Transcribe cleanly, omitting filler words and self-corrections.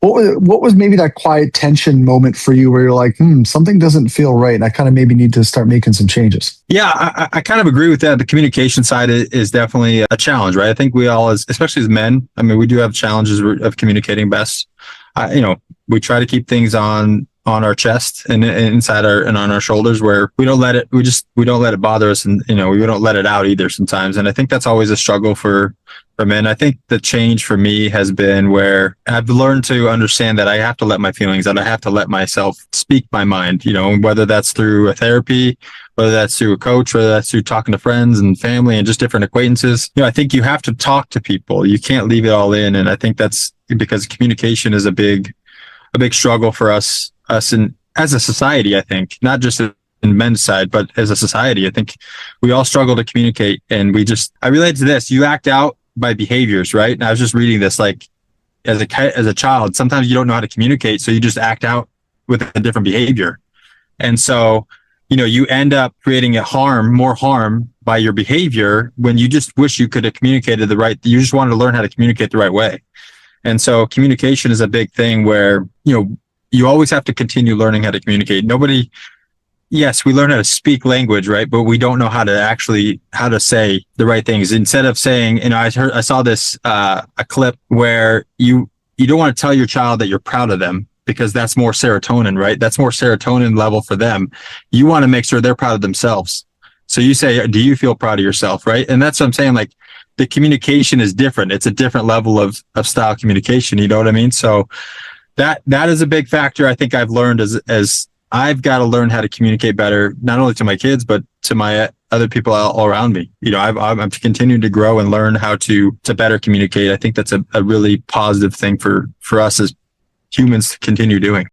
What was maybe that quiet tension moment for you where you're like, something doesn't feel right, and I kind of maybe need to start making some changes? Yeah, I kind of agree with that. The communication side is definitely a challenge, right? I think we all, especially as men, I mean, we do have challenges of communicating best. We try to keep things on our chest and inside and on our shoulders, where we don't let it bother us, and we don't let it out either sometimes. And I think that's always a struggle for men. I think the change for me has been where I've learned to understand that I have to let my feelings out. I have to let myself speak my mind, whether that's through a therapy, whether that's through a coach, whether that's through talking to friends and family and just different acquaintances. I think you have to talk to people. You can't leave it all in. And I think that's because communication is a big struggle for us in, as a society. I think not just in men's side, but as a society, I think we all struggle to communicate. And I relate to this. You act out by behaviors, right? And I was just reading this, like as a child, sometimes you don't know how to communicate. So you just act out with a different behavior. And so, you end up creating more harm by your behavior when you just wish you could have communicated you just wanted to learn how to communicate the right way. And so communication is a big thing where, you always have to continue learning how to communicate. Yes, we learn how to speak language, right? But we don't know how to say the right things. Instead of saying, I saw this, a clip where you don't want to tell your child that you're proud of them, because that's more serotonin, right? That's more serotonin level for them. You want to make sure they're proud of themselves. So you say, do you feel proud of yourself, right? And that's what I'm saying. Like, the communication is different. It's a different level of style communication. You know what I mean? So that is a big factor. I think I've learned as I've got to learn how to communicate better, not only to my kids, but to my other people all around me. I'm continuing to grow and learn how to better communicate. I think that's a really positive thing for us as humans to continue doing.